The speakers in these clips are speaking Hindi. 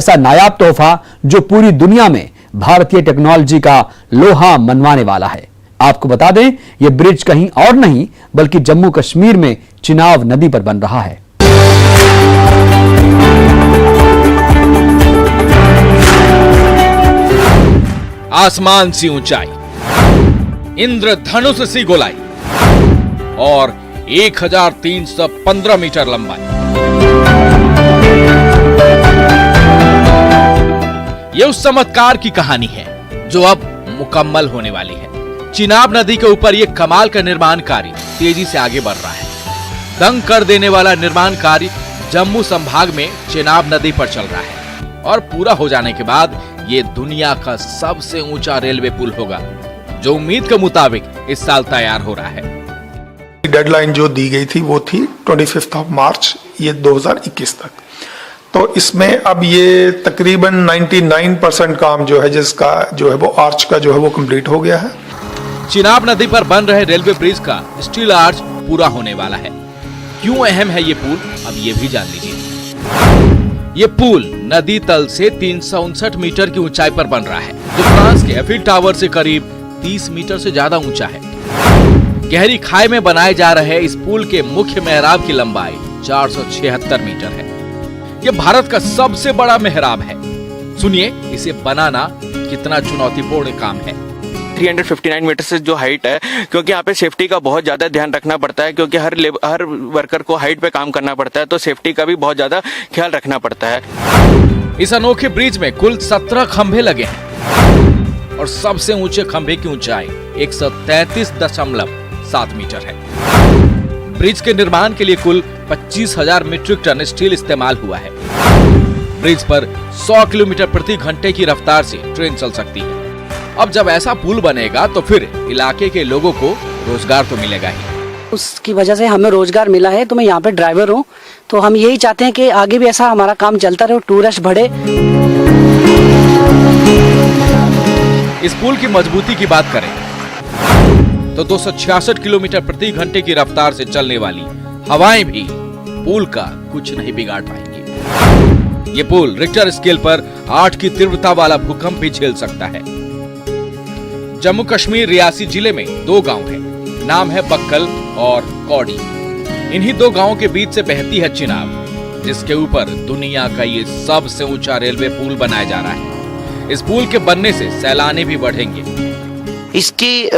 ऐसा नायाब तोहफा जो पूरी दुनिया में भारतीय टेक्नोलॉजी का लोहा मनवाने वाला है। आपको बता दें, यह ब्रिज कहीं और नहीं बल्कि जम्मू कश्मीर में चिनाब नदी पर बन रहा है। आसमान सी ऊंचाई, इंद्रधनुष सी गोलाई और 1315 मीटर लंबाई। यह उस चमत्कार की कहानी है जो अब मुकम्मल होने वाली है। चिनाब नदी के ऊपर यह कमाल का निर्माण कार्य तेजी से आगे बढ़ रहा है। दंग कर देने वाला निर्माण कार्य जम्मू संभाग में चिनाब नदी पर चल रहा है और पूरा हो जाने के बाद ये दुनिया का सबसे ऊंचा रेलवे पुल होगा, जो उम्मीद के मुताबिक इस साल तैयार हो रहा है। डेडलाइन जो दी गई थी वो थी 25 मार्च ये 2021 तक। तो इसमें अब ये तकरीबन 99% काम जो है जिसका जो है वो आर्च का जो है वो कंप्लीट हो गया है। चिनाब नदी पर बन रहे रेलवे ब्रिज का स्टील आर्च पूरा होने वाला है। क्यों अहम है ये पुल, अब ये भी जान लीजिए। ये पुल नदी तल से 359 मीटर की ऊंचाई पर बन रहा है, जो फ्रांस के एफिल टावर से करीब 30 मीटर से ज्यादा ऊंचा है। गहरी खाई में बनाए जा रहे इस पुल के मुख्य मेहराब की लंबाई 476 मीटर है। यह भारत का सबसे बड़ा मेहराब है। सुनिए इसे बनाना कितना चुनौतीपूर्ण काम है। 359 मीटर से जो हाइट है, क्योंकि यहाँ पे सेफ्टी का बहुत ज्यादा ध्यान रखना पड़ता है, क्योंकि हर वर्कर को हाइट पे काम करना पड़ता है, तो सेफ्टी का भी बहुत ज्यादा ख्याल रखना पड़ता है। इस अनोखे ब्रिज में कुल 17 खंभे लगे हैं और सबसे ऊंचे खंभे की ऊंचाई 133.7 मीटर है। ब्रिज के निर्माण के लिए कुल 25,000 मीट्रिक टन स्टील इस्तेमाल हुआ है। ब्रिज पर 100 किलोमीटर प्रति घंटे की रफ्तार से ट्रेन चल सकती है। अब जब ऐसा पुल बनेगा तो फिर इलाके के लोगों को रोजगार तो मिलेगा ही। उसकी वजह से हमें रोजगार मिला है। तो मैं यहाँ पे ड्राइवर हूँ, तो हम यही चाहते हैं कि आगे भी ऐसा हमारा काम चलता रहे, टूरिस्ट बढ़े। इस पुल की मजबूती की बात करें तो 266 किलोमीटर प्रति घंटे की रफ्तार से चलने वाली हवाएं भी पुल का कुछ नहीं बिगाड़ पाएंगी। ये पुल रिक्टर स्केल पर 8 की तीव्रता वाला भूकंप भी झेल सकता है। जम्मू कश्मीर रियासी जिले में 2 गांव हैं, नाम है बक्कल और कौड़ी। इन्हीं 2 गांवों के बीच से बहती है चिनाब, जिसके ऊपर दुनिया का ये सबसे ऊंचा रेलवे पुल बनाया जा रहा है। इस पुल के बनने से सैलानी भी बढ़ेंगे। इसकी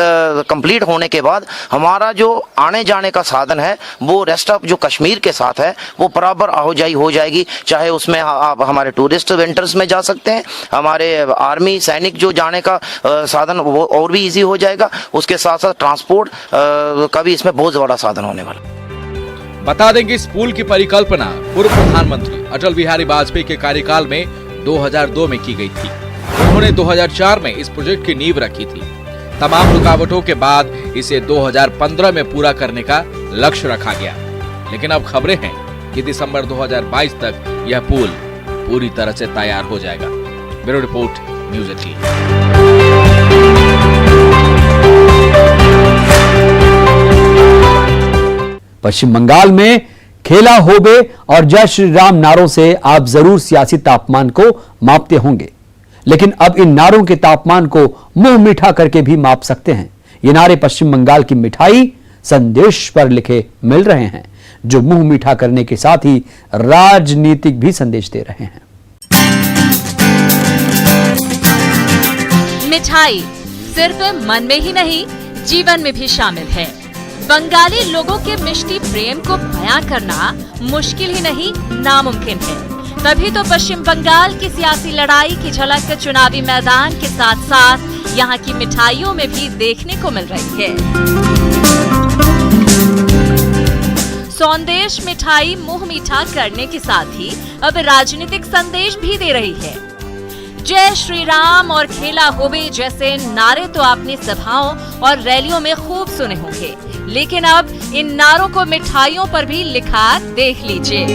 कंप्लीट होने के बाद हमारा जो आने जाने का साधन है वो रेस्ट ऑफ जो कश्मीर के साथ है वो बराबर आवाजाही हो जाएगी। चाहे उसमें आप हमारे टूरिस्ट वेंटर्स में जा सकते हैं, हमारे आर्मी सैनिक जो जाने का साधन वो और भी इजी हो जाएगा। उसके साथ साथ ट्रांसपोर्ट का भी इसमें बहुत बड़ा साधन होने वाला। बता दें कि इस पुल की परिकल्पना पूर्व प्रधानमंत्री अटल बिहारी वाजपेयी के कार्यकाल में 2002 में की गई थी। उन्होंने 2004 में इस प्रोजेक्ट की नींव रखी थी। तमाम रुकावटों के बाद इसे 2015 में पूरा करने का लक्ष्य रखा गया, लेकिन अब खबरें हैं कि दिसंबर 2022 तक यह पुल पूरी तरह से तैयार हो जाएगा। Bureau report, news 18। पश्चिम बंगाल में खेला होबे और जय श्री राम नारों से आप जरूर सियासी तापमान को मापते होंगे, लेकिन अब इन नारों के तापमान को मुंह मीठा करके भी माप सकते हैं। ये नारे पश्चिम बंगाल की मिठाई संदेश पर लिखे मिल रहे हैं, जो मुंह मीठा करने के साथ ही राजनीतिक भी संदेश दे रहे हैं। मिठाई सिर्फ मन में ही नहीं, जीवन में भी शामिल है। बंगाली लोगों के मिष्टी प्रेम को बयां करना मुश्किल ही नहीं, नामुमकिन है। तभी तो पश्चिम बंगाल की सियासी लड़ाई की झलक चुनावी मैदान के साथ साथ यहाँ की मिठाइयों में भी देखने को मिल रही है। सौंदेश मिठाई मुंह मीठा करने के साथ ही अब राजनीतिक संदेश भी दे रही है। जय श्री राम और खेला होबे जैसे नारे तो आपने सभाओं और रैलियों में खूब सुने होंगे, लेकिन अब इन नारों को मिठाइयों पर भी लिखा देख लीजिए।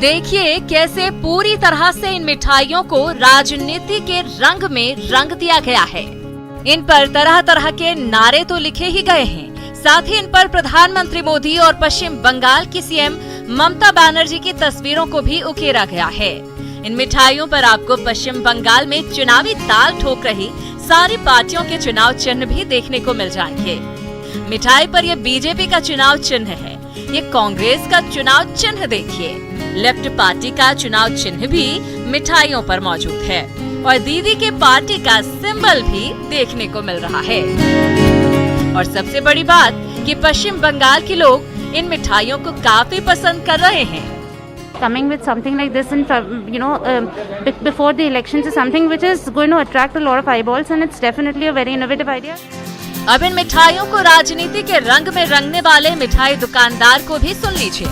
देखिए कैसे पूरी तरह से इन मिठाइयों को राजनीति के रंग में रंग दिया गया है। इन पर तरह तरह के नारे तो लिखे ही गए हैं, साथ ही इन पर प्रधानमंत्री मोदी और पश्चिम बंगाल की सीएम ममता बनर्जी की तस्वीरों को भी उकेरा गया है। इन मिठाइयों पर आपको पश्चिम बंगाल में चुनावी ताल ठोक रही सारी पार्टियों के चुनाव चिन्ह भी देखने को मिल जाएंगे। मिठाई पर यह बीजेपी का चुनाव चिन्ह है, ये कांग्रेस का चुनाव चिन्ह देखिए। लेफ्ट पार्टी का चुनाव चिन्ह भी मिठाइयों पर मौजूद है और दीदी के पार्टी का सिंबल भी देखने को मिल रहा है। और सबसे बड़ी बात कि पश्चिम बंगाल के लोग इन मिठाइयों को काफी पसंद कर रहे हैं। Coming with something like this in before the elections is something which is going to attract a lot of eyeballs and it's definitely a very innovative idea. अब इन मिठाइयों को राजनीति के रंग में रंगने वाले मिठाई दुकानदार को भी सुन लीजिए।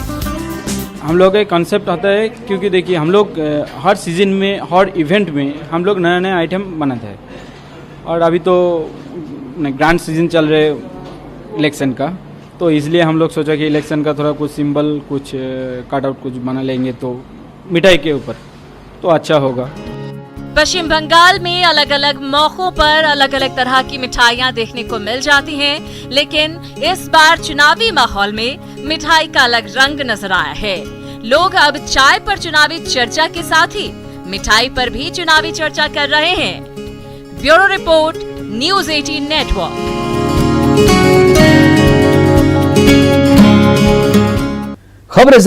हम लोग का कंसेप्ट आता है क्योंकि देखिए हम लोग हर सीजन में हर इवेंट में हम लोग नया नया आइटम बनाते हैं और अभी तो ग्रैंड सीजन चल रहे इलेक्शन का, तो इसलिए हम लोग सोचा कि इलेक्शन का थोड़ा कुछ सिंबल कुछ कट आउट कुछ बना लेंगे तो मिठाई के ऊपर तो अच्छा होगा। पश्चिम बंगाल में अलग अलग मौकों पर अलग अलग तरह की मिठाइयाँ देखने को मिल जाती हैं, लेकिन इस बार चुनावी माहौल में मिठाई का अलग रंग नजर आया है। लोग अब चाय पर चुनावी चर्चा के साथ ही मिठाई पर भी चुनावी चर्चा कर रहे हैं। Bureau report, news 18 network. खबरें